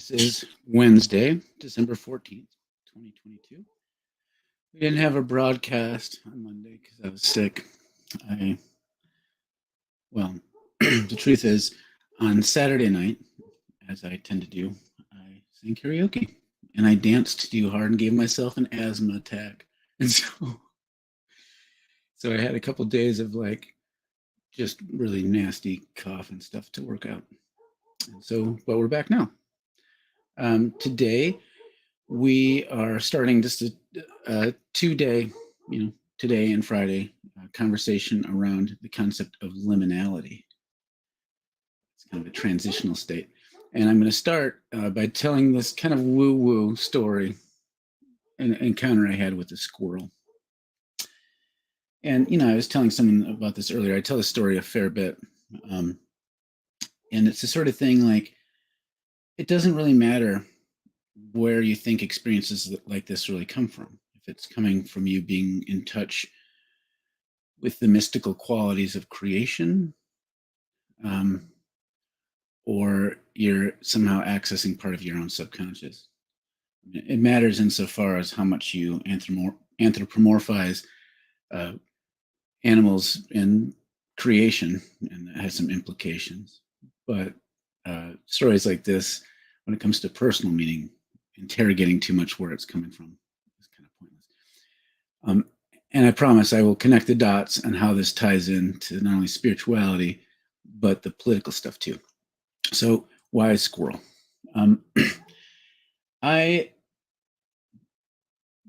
This is Wednesday, December 14th, 2022. We didn't have a broadcast on Monday because I was sick. I, well, the truth is, on Saturday night, as I tend to do, I sang karaoke and I danced too hard and gave myself an asthma attack. And so I had a couple days of like just really nasty cough and stuff to work out. But we're back now. Today, we are starting just a 2 day, today and Friday conversation around the concept of liminality. It's kind of a transitional state. And I'm going to start by telling this kind of woo-woo story, an encounter I had with a squirrel. And, I was telling someone about this earlier. I tell this story a fair bit. And it's the sort of thing like, it doesn't really matter where you think experiences like this really come from. If it's coming from you being in touch with the mystical qualities of creation, or you're somehow accessing part of your own subconscious. It matters insofar as how much you anthropomorphize animals in creation, and that has some implications. But stories like this, when it comes to personal meaning, interrogating too much where it's coming from is kind of pointless. And I promise I will connect the dots on how this ties into not only spirituality, but the political stuff too. So why squirrel?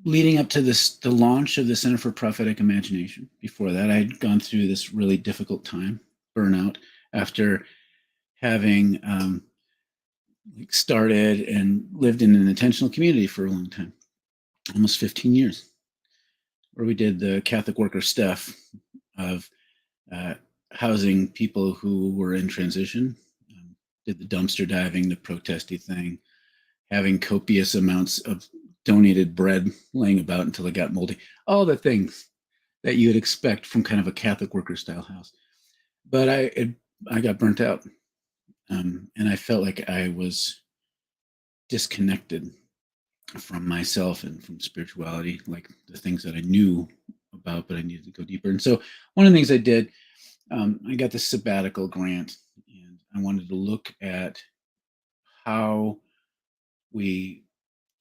Leading up to the launch of the Center for Prophetic Imagination, before that, I had gone through this really difficult time, burnout, after having started and lived in an intentional community for a long time, almost 15 years, where we did the Catholic worker stuff of housing people who were in transition, did the dumpster diving, the protesty thing, having copious amounts of donated bread laying about until it got moldy, all the things that you would expect from kind of a Catholic worker style house. But I got burnt out, and I felt like I was disconnected from myself and from spirituality, like the things that I knew about, but I needed to go deeper. And so one of the things I did, I got this sabbatical grant, and I wanted to look at how we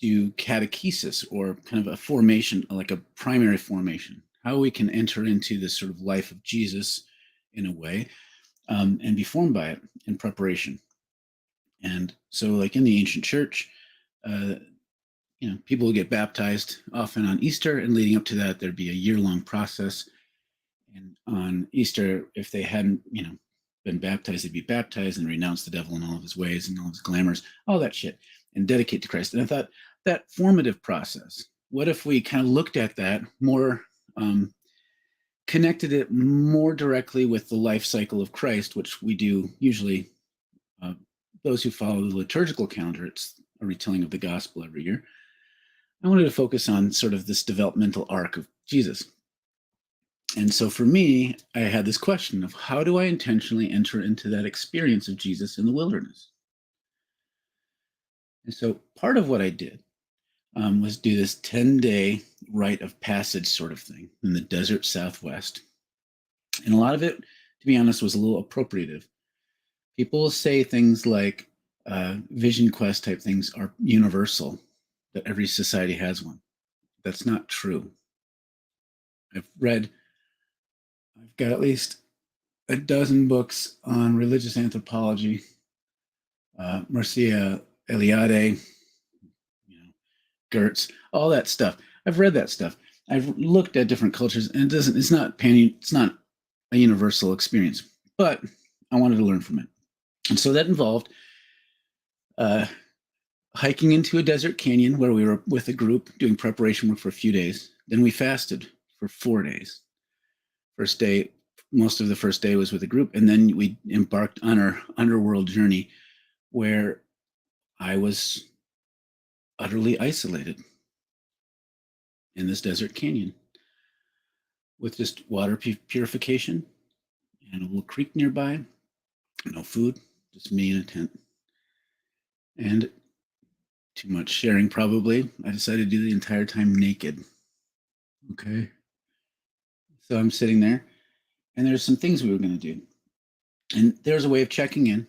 do catechesis, or kind of a formation, like a primary formation, how we can enter into this sort of life of Jesus in a way, and be formed by it in preparation. And so, like in the ancient church, people would get baptized often on Easter, and leading up to that, there'd be a year-long process. And on Easter, if they hadn't, been baptized, they'd be baptized and renounce the devil and all of his ways and all his glamours, all that shit, and dedicate to Christ. And I thought, that formative process, what if we kind of looked at that more, connected it more directly with the life cycle of Christ, which we do usually, those who follow the liturgical calendar, it's a retelling of the gospel every year. I wanted to focus on sort of this developmental arc of Jesus. And so for me, I had this question of, how do I intentionally enter into that experience of Jesus in the wilderness? And so part of what I did was do this 10-day rite of passage sort of thing in the desert Southwest. And a lot of it, to be honest, was a little appropriative. People will say things like vision quest type things are universal, that every society has one. That's not true. I've got at least a dozen books on religious anthropology, Mircea Eliade, Gertz, all that stuff. I've read that stuff. I've looked at different cultures, and it's not a universal experience, but I wanted to learn from it. And so that involved hiking into a desert canyon where we were with a group doing preparation work for a few days. Then we fasted for 4 days. First day, most of the first day was with a group, and then we embarked on our underworld journey where I was utterly isolated in this desert canyon with just water purification and a little creek nearby, no food, just me in a tent. And Too much sharing, probably. I decided to do the entire time naked. Okay. So I'm sitting there, and there's some things we were going to do. And there's a way of checking in.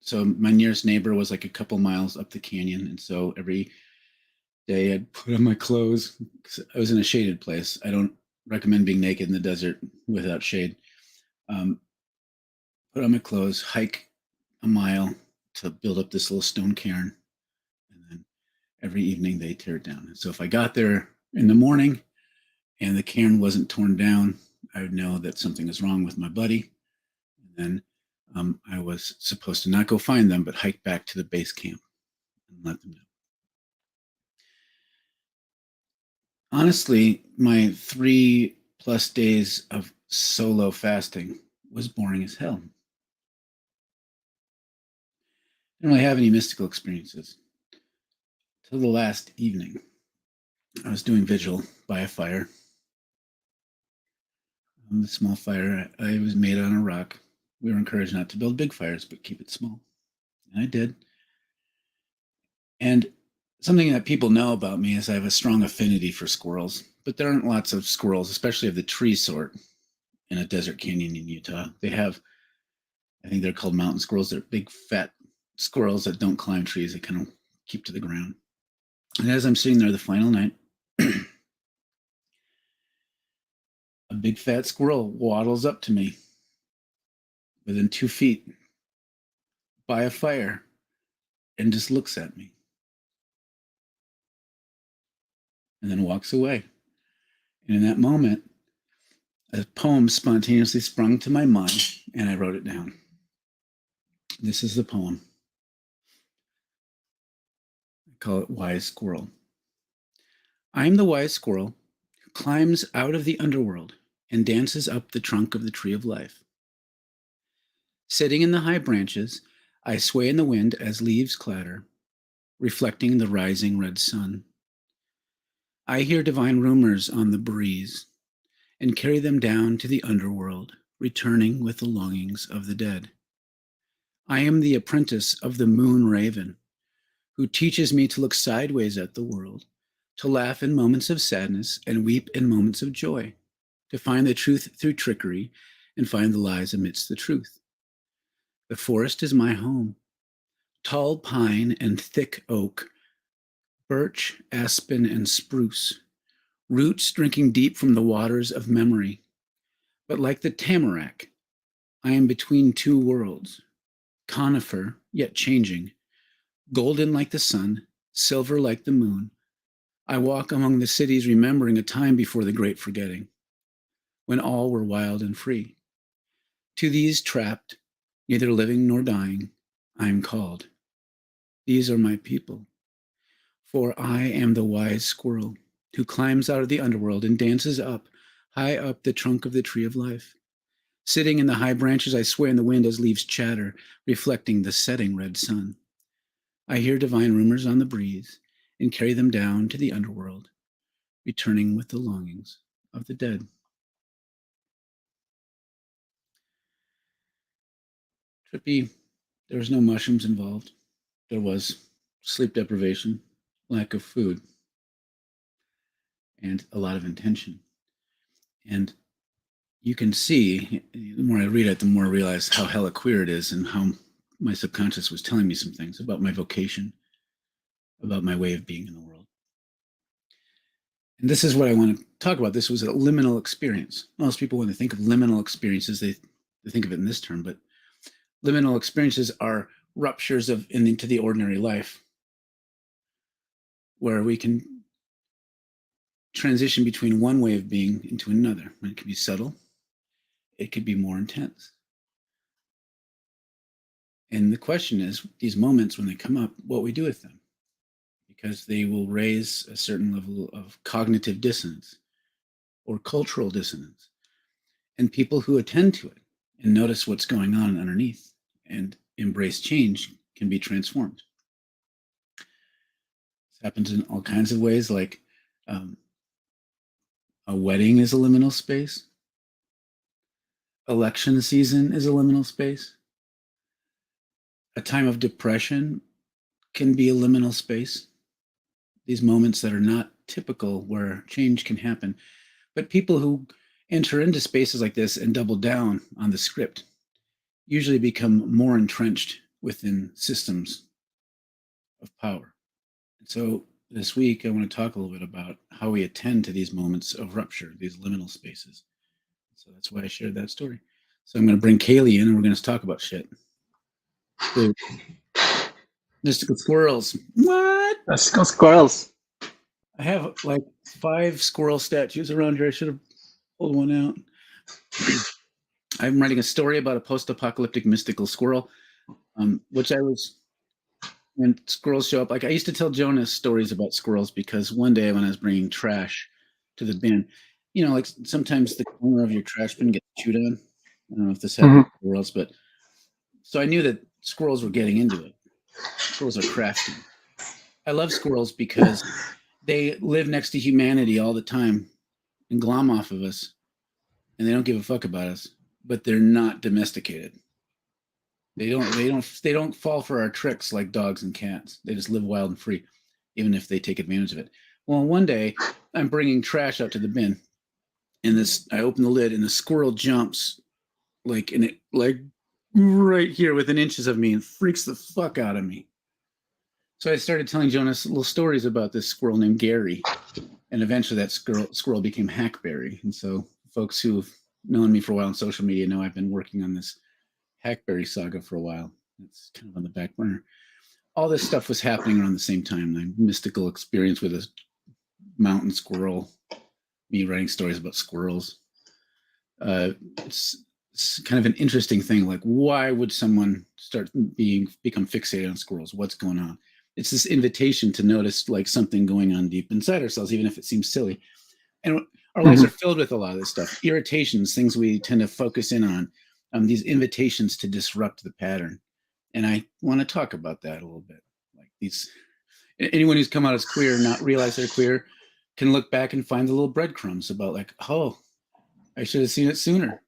So my nearest neighbor was like a couple miles up the canyon. And so every day I'd put on my clothes. I was in a shaded place. I don't recommend being naked in the desert without shade. Um, put on my clothes, hike a mile to build up this little stone cairn. And then every evening they tear it down. And so if I got there in the morning and the cairn wasn't torn down, I would know that something is wrong with my buddy. And then I was supposed to not go find them, but hike back to the base camp and let them know. Honestly, my 3+ days of solo fasting was boring as hell. I didn't really have any mystical experiences. Till the last evening, I was doing vigil by a fire. The small fire I was made on a rock. We were encouraged not to build big fires, but keep it small. And I did. And something that people know about me is I have a strong affinity for squirrels, but there aren't lots of squirrels, especially of the tree sort, in a desert canyon in Utah. They have, I think they're called mountain squirrels. They're big, fat squirrels that don't climb trees. They kind of keep to the ground. And as I'm sitting there the final night, a big, fat squirrel waddles up to me within 2 feet by a fire and just looks at me and then walks away. And in that moment, a poem spontaneously sprung to my mind and I wrote it down. This is the poem. I call it Wise Squirrel. I am the wise squirrel who climbs out of the underworld and dances up the trunk of the tree of life. Sitting in the high branches, I sway in the wind as leaves clatter, reflecting the rising red sun. I hear divine rumors on the breeze and carry them down to the underworld, returning with the longings of the dead. I am the apprentice of the moon raven, who teaches me to look sideways at the world, to laugh in moments of sadness and weep in moments of joy, to find the truth through trickery and find the lies amidst the truth. The forest is my home. Tall pine and thick oak, birch, aspen, and spruce, roots drinking deep from the waters of memory. But like the tamarack, I am between two worlds, conifer, yet changing, golden like the sun, silver like the moon. I walk among the cities remembering a time before the great forgetting, when all were wild and free. To these trapped, neither living nor dying, I am called. These are my people. For I am the wise squirrel who climbs out of the underworld and dances up, high up the trunk of the tree of life. Sitting in the high branches, I sway in the wind as leaves chatter, reflecting the setting red sun. I hear divine rumors on the breeze and carry them down to the underworld, returning with the longings of the dead. Trippy, there was no mushrooms involved. There was sleep deprivation, lack of food, and a lot of intention. And you can see, the more I read it, the more I realize how hella queer it is and how my subconscious was telling me some things about my vocation, about my way of being in the world. And this is what I want to talk about. This was a liminal experience. Most people, when they think of liminal experiences, they think of it in this term, but liminal experiences are ruptures of into the ordinary life where we can transition between one way of being into another. It could be subtle, it could be more intense. And the question is, these moments when they come up, what we do with them, because they will raise a certain level of cognitive dissonance or cultural dissonance. And people who attend to it and notice what's going on underneath and embrace change can be transformed. This happens in all kinds of ways, like a wedding is a liminal space. Election season is a liminal space. A time of depression can be a liminal space. these moments that are not typical where change can happen. But people who enter into spaces like this and double down on the script usually become more entrenched within systems of power. And so this week, I want to talk a little bit about how we attend to these moments of rupture, these liminal spaces. So that's why I shared that story. So I'm going to bring Kaylee in and we're going to talk about shit. The mystical squirrels. What? Let's go squirrels. I have like 5 squirrel statues around here. I should have pulled one out. I'm writing a story about a post-apocalyptic mystical squirrel, which I was, when squirrels show up, like I used to tell Jonas stories about squirrels because one day when I was bringing trash to the bin, you know, like sometimes the corner of your trash bin gets chewed on. I don't know if this happens everywhere else, but so I knew that squirrels were getting into it. Squirrels are crafty. I love squirrels because they live next to humanity all the time and glom off of us, and they don't give a fuck about us. But they're not domesticated. They don't fall for our tricks like dogs and cats. They just live wild and free, even if they take advantage of it. Well, one day I'm bringing trash out to the bin, and I open the lid, and the squirrel jumps like right here within inches of me and freaks the fuck out of me. So I started telling Jonas little stories about this squirrel named Gary, and eventually that squirrel became Hackberry. And so folks who've known me for a while on social media know I've been working on this Hackberry saga for a while. It's kind of on the back burner. All this stuff was happening around the same time. My mystical experience with a mountain squirrel, me writing stories about squirrels. It's kind of an interesting thing. Like, why would someone become fixated on squirrels? What's going on? It's this invitation to notice like something going on deep inside ourselves, even if it seems silly. And our lives are filled with a lot of this stuff, irritations, things we tend to focus in on, these invitations to disrupt the pattern. And I want to talk about that a little bit. Like anyone who's come out as queer, not realize they're queer, can look back and find the little breadcrumbs about like, oh, I should have seen it sooner.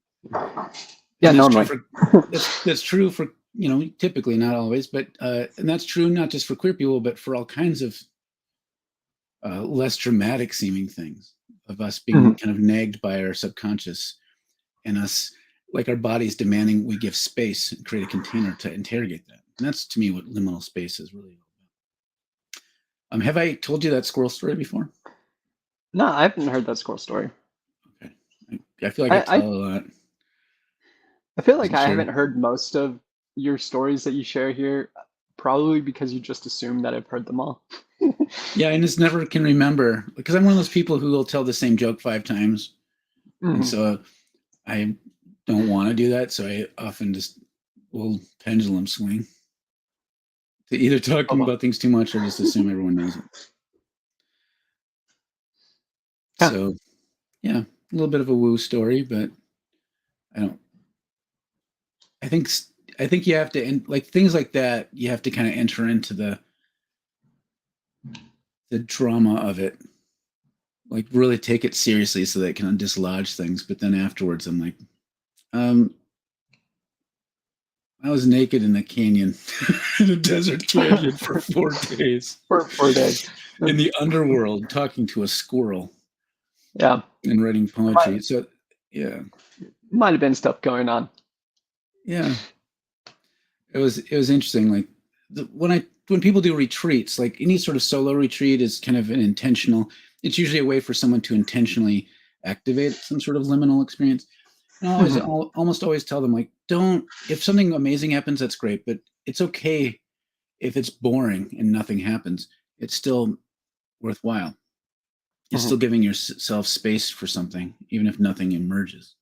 Yeah, no, that's true for, you know, typically, not always, but and that's true not just for queer people, but for all kinds of less dramatic seeming things of us being kind of nagged by our subconscious and us, like our bodies demanding we give space and create a container to interrogate that. And that's to me what liminal space is really all about. Have I told you that squirrel story before? No, I haven't heard that squirrel story. Okay. I feel like I tell a lot. I feel like I haven't heard most of your stories that you share here, probably because you just assume that I've heard them all. Yeah, I just never can remember because I'm one of those people who will tell the same joke 5 times. And so I don't want to do that. So I often just will pendulum swing to either talking about things too much or just assume everyone knows it. Yeah. So, yeah, a little bit of a woo story, but I think you have to, like things like that, you have to kind of enter into the drama of it, like really take it seriously so that it can dislodge things. But then afterwards, I'm like, I was naked in the canyon in a desert canyon for 4 days. For 4 days. In the underworld, talking to a squirrel. Yeah. And writing poetry. So, yeah. Might have been stuff going on. Yeah. It was interesting. Like when people do retreats, like any sort of solo retreat is kind of an intentional, it's usually a way for someone to intentionally activate some sort of liminal experience. And I almost always tell them, like, if something amazing happens, that's great, but it's okay if it's boring and nothing happens. It's still worthwhile. It's still giving yourself space for something, even if nothing emerges.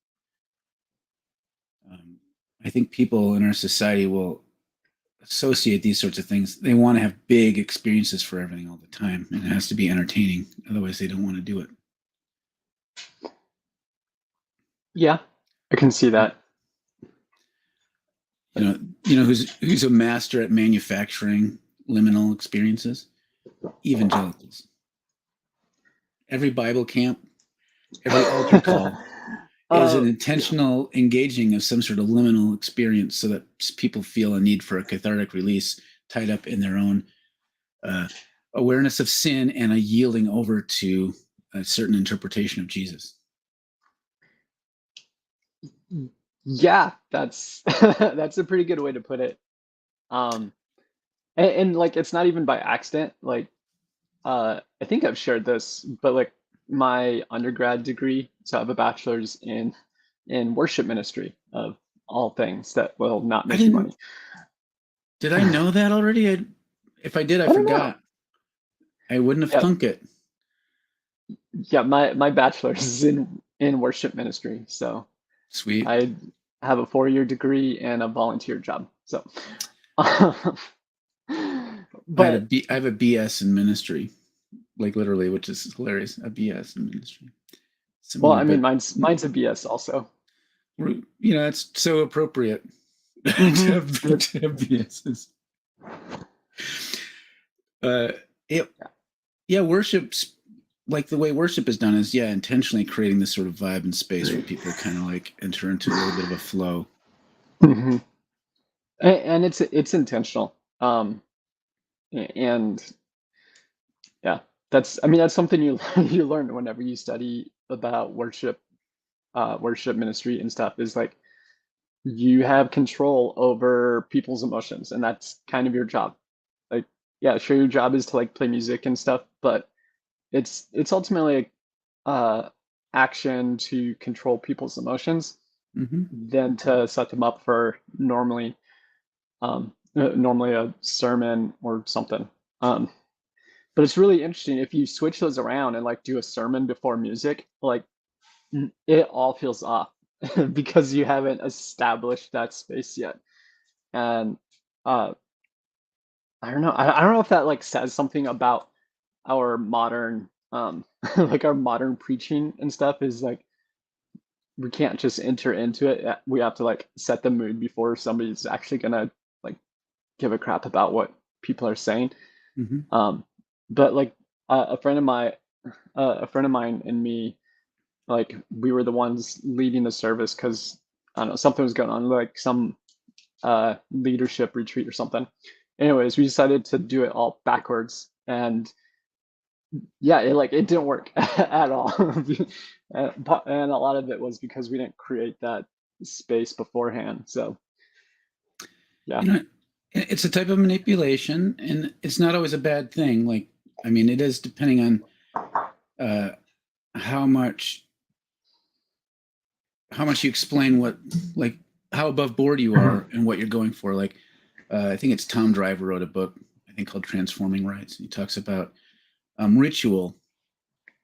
I think people in our society will associate these sorts of things. They want to have big experiences for everything all the time, and it has to be entertaining. Otherwise, they don't want to do it. Yeah, I can see that. You know who's a master at manufacturing liminal experiences? Evangelicals. Every Bible camp, every altar call is an intentional engaging of some sort of liminal experience so that people feel a need for a cathartic release tied up in their own awareness of sin and a yielding over to a certain interpretation of Jesus. Yeah, that's that's a pretty good way to put it. Um, and like it's not even by accident. Like I think I've shared this, but like my undergrad degree, so I have a bachelor's in worship ministry of all things that will not I make you money. didn't. Did I know that already? If I did, I I don't know. forgot. I wouldn't have Yeah, thunk it. yeah. My bachelor's is in worship ministry, so Sweet. I have a 4-year degree and a volunteer job. So, but I have a BS in ministry, like literally, which is hilarious. A BS in ministry. well, Similar, I mean, but mine's a BS also. it's so appropriate to Hmm. have BSs. Uh, it, yeah, worship's like the way worship is done is intentionally creating this sort of vibe and space where people kind of like enter into a little bit of a flow. Hmm. And it's intentional. And yeah, that's I mean that's something you you learn whenever you study about worship ministry and stuff is like you have control over people's emotions, and that's kind of your job. Like, yeah, sure, your job is to like play music and stuff, but it's ultimately like action to control people's emotions Mm-hmm. than to set them up for normally a sermon or something. Um, but it's really interesting if you switch those around and like do a sermon before music, like it all feels off because you haven't established that space yet. And uh, I don't know. I don't know if that like says something about our modern like our modern preaching and stuff is like we can't just enter into it. We have to like set the mood before somebody's actually gonna like give a crap about what people are saying. Mm-hmm. Um, but like a friend of mine and me, like we were the ones leading the service because I don't know something was going on, like some leadership retreat or something. Anyways, we decided to do it all backwards, and yeah, it didn't work at all. And a lot of it was because we didn't create that space beforehand. So yeah. You know, it's a type of manipulation, and it's not always a bad thing. Like, I mean, it is depending on uh, how much you explain what, like, how above board you are and what you're going for. Like, I think it's Tom Driver wrote a book I think called Transforming Rights. He talks about ritual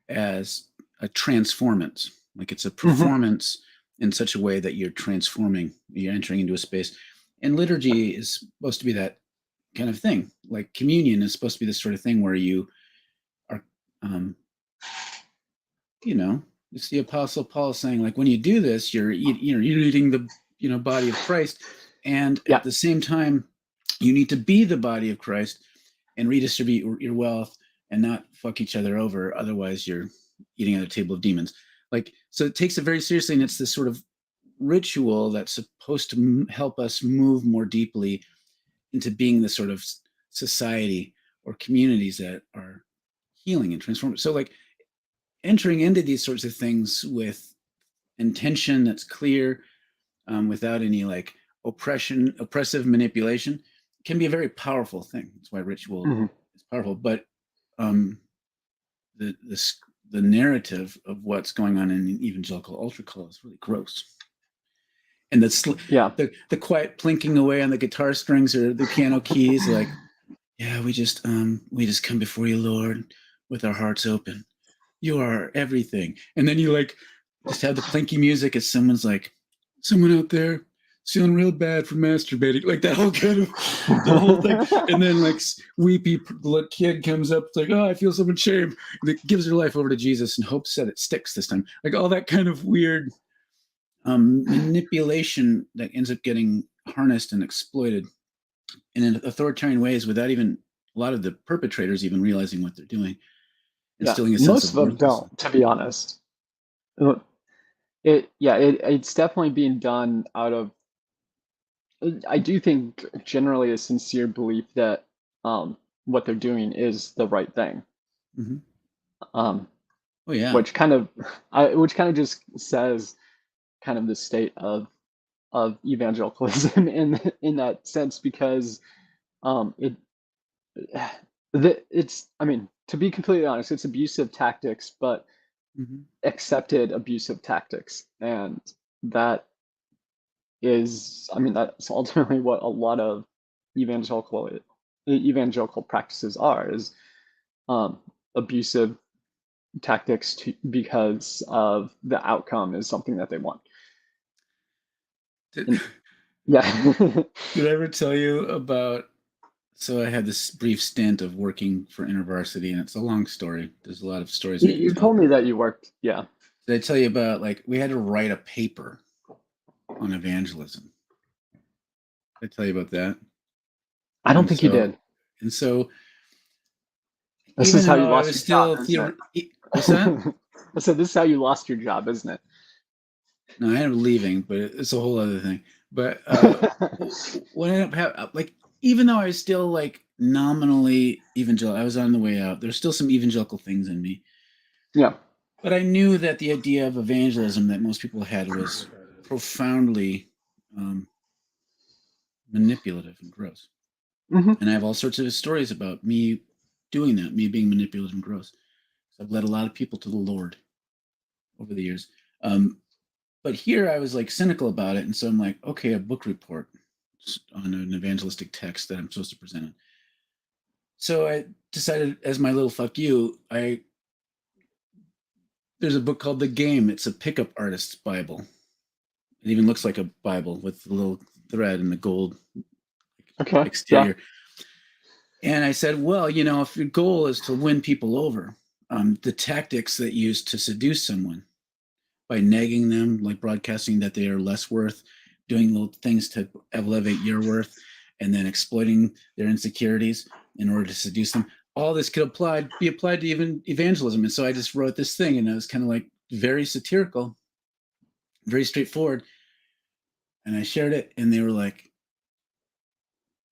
as a transformance, like it's a Hmm. performance in such a way that you're transforming, you're entering into a space. And liturgy is supposed to be that kind of thing. Like communion is supposed to be this sort of thing where you are, um, it's the Apostle Paul saying, like, when you do this, you're eating the body of Christ, and Yeah. at the same time, you need to be the body of Christ and redistribute your wealth and not fuck each other over. Otherwise, you're eating at a table of demons. Like, so it takes it very seriously, and it's this sort of ritual that's supposed to help us move more deeply into being the sort of society or communities that are healing and transforming. So, like, entering into these sorts of things with intention that's clear, without any like oppressive manipulation, can be a very powerful thing. That's why ritual Hmm. is powerful. But um, the the narrative of what's going on in evangelical ultra call is really gross. And Yeah. the quiet plinking away on the guitar strings or the piano keys, like, yeah, we just come before you, Lord, with our hearts open. You are everything. And then you like just have the plinky music as someone's like, someone out there is feeling real bad for masturbating, like that whole kind of the whole thing. And then like weepy kid comes up, it's like, oh, I feel so much shame. That gives her life over to Jesus and hopes that it sticks this time. Like all that kind of weird manipulation that ends up getting harnessed and exploited in authoritarian ways without even a lot of the perpetrators even realizing what they're doing, Yeah. instilling a sense Most of of them worthlessness. don't, to be honest. It's definitely being done out of I do think generally a sincere belief that what they're doing is the right thing. Hmm. Um, Oh yeah. which kind of which kind of just says kind of the state of evangelicalism in that sense, because it it's, I mean, to be completely honest, it's abusive tactics, but Hmm. accepted abusive tactics, and that is, I mean, that's ultimately what a lot of evangelical evangelical practices are, is um, abusive tactics because of the outcome is something that they want. Did, And yeah. did I ever tell you about? So I had this brief stint of working for InterVarsity, and it's a long story. There's a lot of stories I could You tell. told me that you worked, yeah. Did I tell you about, like, we had to write a paper on evangelism? Did I tell you about that? I don't And think you so did. and so This is even how though you I lost was your job, still isn't what's that? it? I said, this is how you lost your job, isn't No, I ended up leaving, but it's a whole other thing. But it? what ended up like, even though I was still like nominally evangelical, I was on the way out. There's still some evangelical things in me, Yeah. but I knew that the idea of evangelism that most people had was profoundly um, manipulative and gross. Hmm. And I have all sorts of stories about me doing that, me being manipulative and gross. So I've led a lot of people to the Lord over the years. Um, but here I was like cynical about it. And so I'm like, okay, a book report on an evangelistic text that I'm supposed to present it. So I decided, as my little fuck you, there's a book called The Game. It's a pickup artist's Bible. It even looks like a Bible with the little thread and the gold Okay. Yeah. exterior. And I said, well, if your goal is to win people over, the tactics that you use to seduce someone by nagging them, like broadcasting that they are less worth, doing little things to elevate your worth, and then exploiting their insecurities in order to seduce them. All this could be applied to even evangelism. And so I just wrote this thing, and it was kind of like very satirical, very straightforward. And I shared it, and they were like,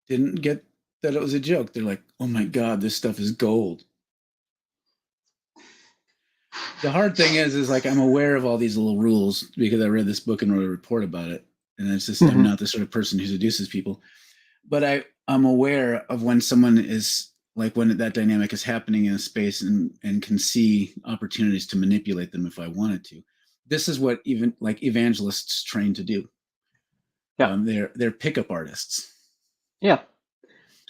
didn't get that it was a joke. They're like, oh my God, this stuff is gold. The hard thing is like, I'm aware of all these little rules because I read this book and wrote a report about it. And it's just, I'm Hmm. not the sort of person who seduces people, but I'm aware of when someone is like, when that dynamic is happening in a space, and can see opportunities to manipulate them if I wanted to. This is what even like evangelists train to do. Yeah. They're pickup artists, Yeah.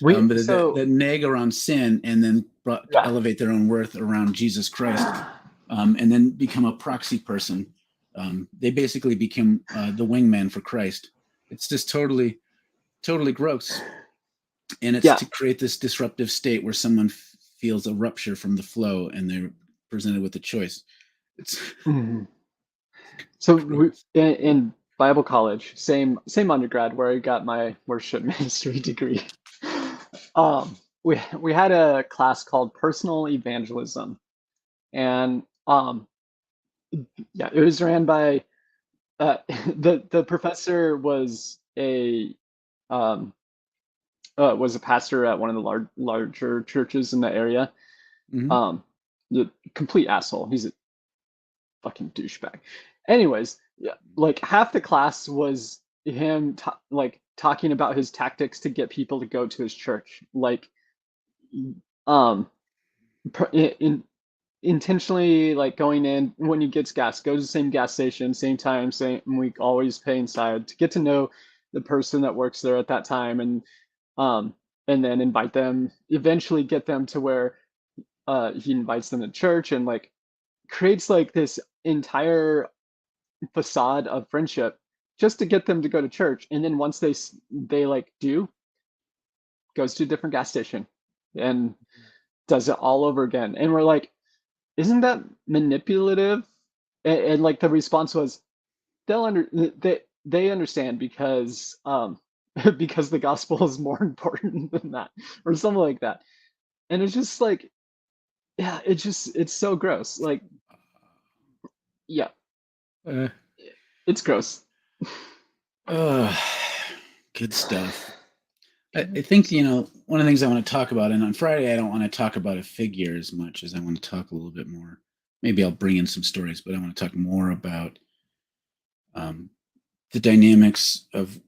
We, but so, that nag around sin and then yeah. elevate their own worth around Jesus Christ, and then become a proxy person. They basically become the wingman for Christ. It's just totally, totally gross. And it's Yeah. to create this disruptive state where someone feels a rupture from the flow and they're presented with a choice. It's Mhm. So gross. in Bible college, same undergrad where I got my worship ministry degree. We had a class called personal evangelism, and yeah, it was ran by the professor um was a pastor at one of the larger churches in the area. Mm-hmm. Um, the complete asshole. He's a fucking douchebag. Anyways, yeah, like half the class was him like talking about his tactics to get people to go to his church, like um intentionally, like going in when he gets gas, go to the same gas station, same time, same week, always pay inside to get to know the person that works there at that time, um and then invite them, eventually get them to where he invites them to church, and like creates like this entire facade of friendship just to get them to go to church. And then once they like do, goes to a different gas station and does it all over again. And we're like, isn't that manipulative? And like the response was, they'll under they understand because because the gospel is more important than that, or something like that. And it's just like, yeah, it's so gross. Like, yeah, Uh, it's gross. uh, good stuff. I think, one of the things I want to talk about, and on Friday, I don't want to talk about a figure as much as I want to talk a little bit more. Maybe I'll bring in some stories, but I want to talk more about the dynamics of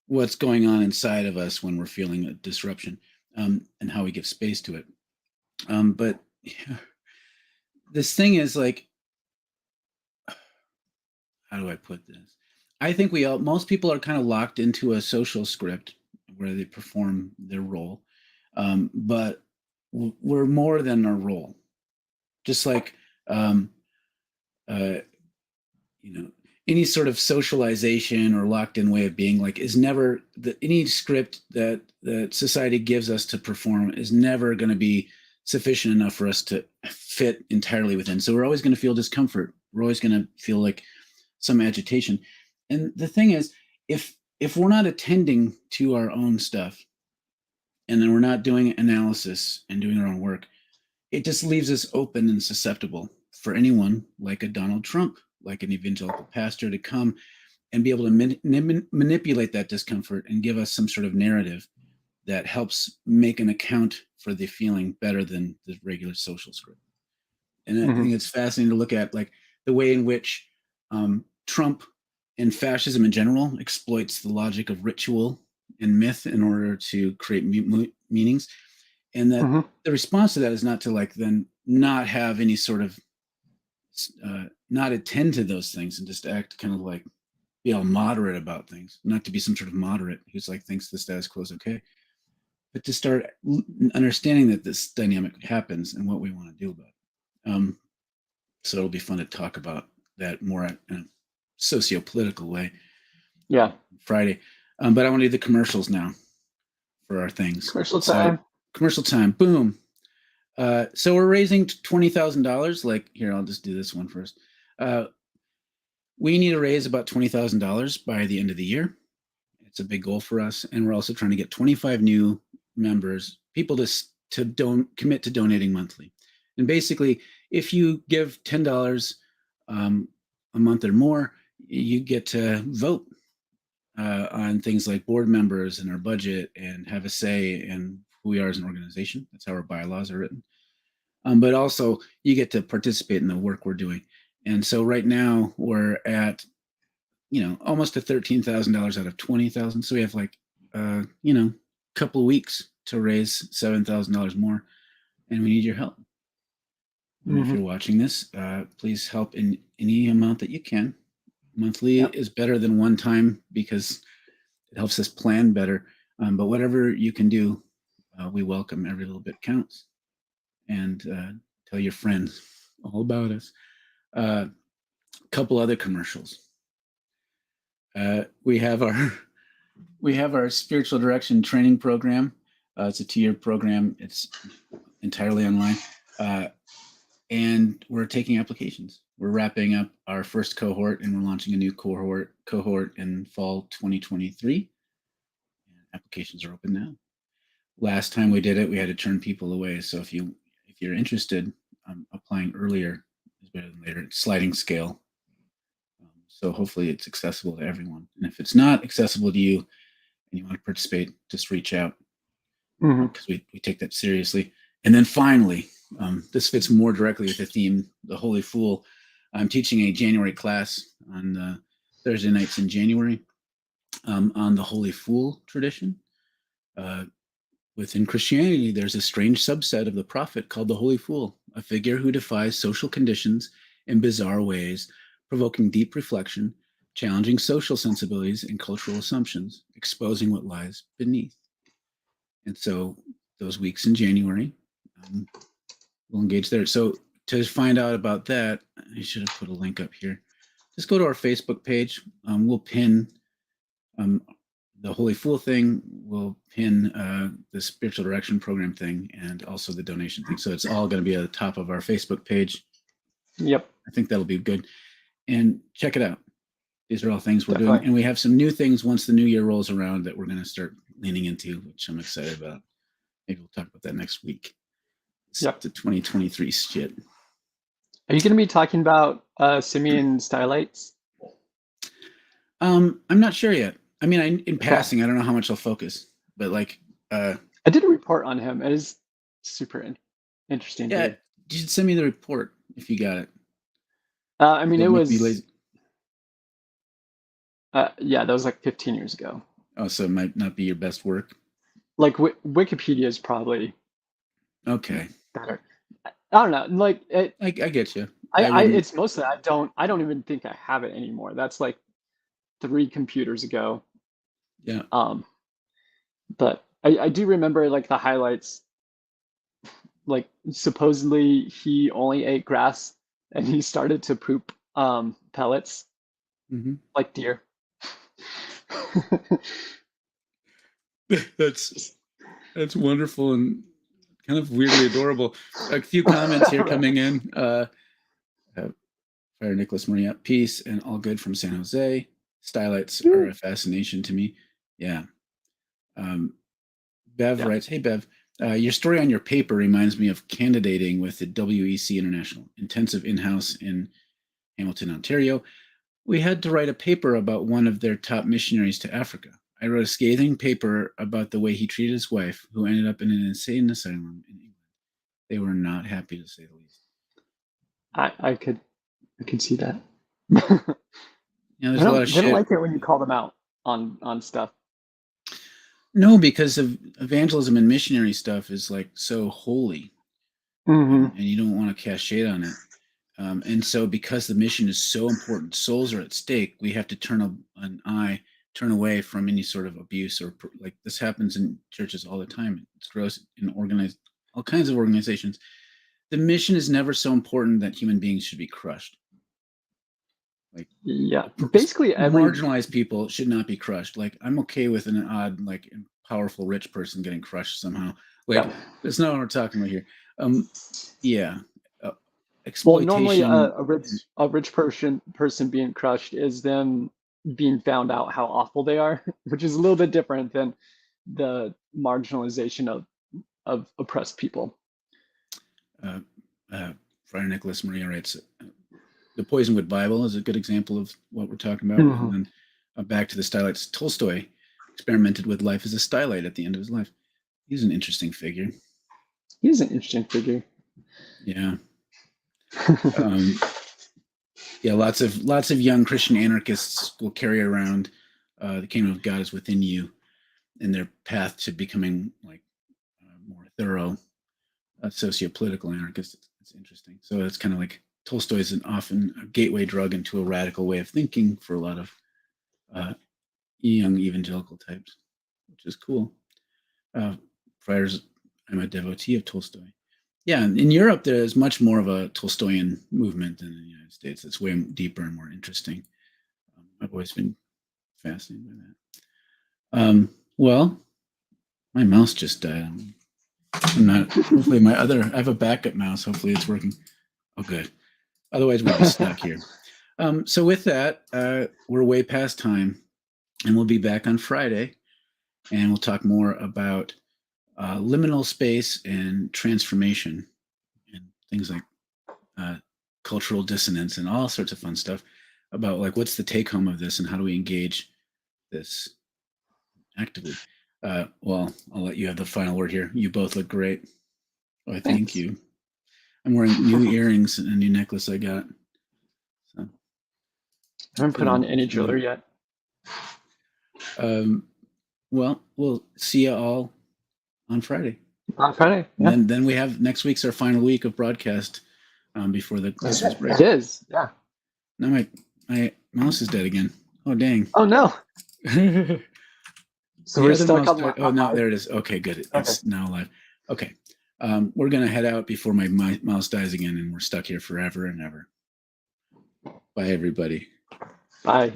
what's going on inside of us when we're feeling a disruption, and how we give space to it. But this thing is like, how do I put this? I think most people are kind of locked into a social script where they perform their role, but we're more than our role. Just like, um, uh, you know, any sort of socialization or locked in way of being like is never any script that society gives us to perform is never going to be sufficient enough for us to fit entirely within. So we're always going to feel discomfort. We're always going to feel like some agitation. And the thing is, if we're not attending to our own stuff, and then we're not doing analysis and doing our own work, it just leaves us open and susceptible for anyone like a Donald Trump, like an evangelical pastor, to come and be able to manipulate that discomfort and give us some sort of narrative that helps make an account for the feeling better than the regular social script. And I think it's fascinating to look at, like, the way in which Trump and fascism in general exploits the logic of ritual and myth in order to create meanings, and that the response to that is not to, like, then not have any sort of not attend to those things and just act kind of like be all moderate about things, not to be some sort of moderate who's like thinks the status quo is okay, but to start understanding that this dynamic happens and what we want to do about it. So it'll be fun to talk about that more in a socio-political way. Yeah. Friday. But I want to do the commercials now for our things. Commercial time. Commercial time. Boom. So we're raising $20,000. Like, here, I'll just do this one first. We need to raise about $20,000 by the end of the year. It's a big goal for us. And we're also trying to get 25 new members, people to commit to donating monthly. And basically, if you give $10 a month or more, you get to vote on things like board members and our budget and have a say in who we are as an organization. That's how our bylaws are written. But also, you get to participate in the work we're doing. And so right now we're at, almost to $13,000 out of 20,000. So we have like, a couple of weeks to raise $7,000 more, and we need your help. If you're watching this, please help in any amount that you can. Monthly is better than one time because it helps us plan better. But whatever you can do, we welcome. Every little bit counts. And tell your friends all about us. A couple other commercials. We have our spiritual direction training program. It's a 2-year program. It's entirely online. And we're taking applications. We're wrapping up our first cohort, and we're launching a new cohort in fall 2023. Applications are open now. Last time we did it, we had to turn people away. So if you're interested, applying earlier is better than later. It's sliding scale. So hopefully it's accessible to everyone. And if it's not accessible to you and you want to participate, just reach out, because we take that seriously. And then finally, this fits more directly with the theme, the Holy Fool. I'm teaching a January class on Thursday nights in January on the Holy Fool tradition. Within Christianity, there's a strange subset of the prophet called the Holy Fool, a figure who defies social conditions in bizarre ways, provoking deep reflection, challenging social sensibilities and cultural assumptions, exposing what lies beneath. And so those weeks in January, we'll engage there. So to find out about that, I should have put a link up here. Just go to our Facebook page. We'll pin the Holy Fool thing. We'll pin the spiritual direction program thing, and also the donation thing. So it's all going to be at the top of our Facebook page. Yep. I think that'll be good. And check it out. These are all things we're doing. And we have some new things once the new year rolls around that we're going to start leaning into, which I'm excited about. Maybe we'll talk about that next week. It's the 2023 shit. Are you going to be talking about Simeon stylites? I'm not sure yet. I mean, in passing, I don't know how much I'll focus, but like I did a report on him. It is super interesting Yeah, dude. you should send me the report if you got it. I mean, it Don't make me was lazy. yeah, that was like 15 years ago. Oh, so it might not be your best work. Like Wikipedia is probably Okay, better. I don't know. Like I get you. I I wouldn't. it's mostly I don't even think I have it anymore. That's like 3 computers ago. Yeah. Um, but I do remember like the highlights. Like supposedly he only ate grass and he started to poop pellets Hmm. like deer. That's Just that's wonderful and kind of weirdly adorable. A few comments here right. coming in. Fire Nicholas Maria, peace and all good from San Jose. Stylites are a fascination to me. Yeah. Um, Bev Yeah. writes, "Hey Bev, your story on your paper reminds me of candidating with the WEC International Intensive In-House in Hamilton, Ontario. We had to write a paper about one of their top missionaries to Africa. I wrote a scathing paper about the way he treated his wife, who ended up in an insane asylum in England. They were not happy, to say the least." I could see that. You know, there's a lot of They don't shit. like it when you call them out on stuff. No, because of evangelism and missionary stuff is like so holy, Hmm. and you don't want to cast shade on it. And so, because the mission is so important, souls are at stake. We have to turn away from any sort of abuse or like this happens in churches all the time. It's gross in organized all kinds of organizations. The mission is never so important that human beings should be crushed. Like Yeah. Basically every marginalized people should not be crushed. Like I'm okay with an odd, like powerful rich person getting crushed somehow. Like yeah. that's not what we're talking about here. Um, yeah, uh, Well, normally exploitation. a rich person being crushed is them being found out how awful they are, which is a little bit different than the marginalization of oppressed people. Uh, uh, Friar Nicholas Maria writes, the Poisonwood Bible is a good example of what we're talking about. And Mhm. then back to the stylites. Tolstoy experimented with life as a stylite at the end of his life. He's an interesting figure. He's an interesting figure. Yeah. Um, yeah, lots of young Christian anarchists will carry around the kingdom of God is within you in their path to becoming like more thorough socio-political anarchists. It's interesting. So it's kind of like Tolstoy is often a gateway drug into a radical way of thinking for a lot of uh, young evangelical types, which is cool. Friars, I'm a devotee of Tolstoy. Yeah, in Europe, there is much more of a Tolstoyan movement than in the United States. It's way deeper and more interesting. I've always been fascinated by that. Well, my mouse just died. I'm not. Hopefully, I have a backup mouse. Hopefully, it's working. Oh, good. Otherwise, we'd be stuck here. So with that, we're way past time, and we'll be back on Friday, and we'll talk more about liminal space and transformation and things like cultural dissonance and all sorts of fun stuff about like what's the take home of this and how do we engage this actively. Well, I'll let you have the final word here. You both look great. Oh, thank Thanks. you. I'm wearing new earrings and a new necklace I got. So I haven't put on any feeling jewelry yet. well, we'll see you all on Friday. On Friday, And yeah. then we have next week's our final week of broadcast before the Christmas break. It is, yeah. Now my mouse is dead again. Oh dang. Oh no. So The we're other stuck mouse on died. Oh no, live. there it is. Okay, good. Okay. It's now live. Okay. We're gonna head out before my mouse dies again, and we're stuck here forever and ever. Bye, everybody. Bye.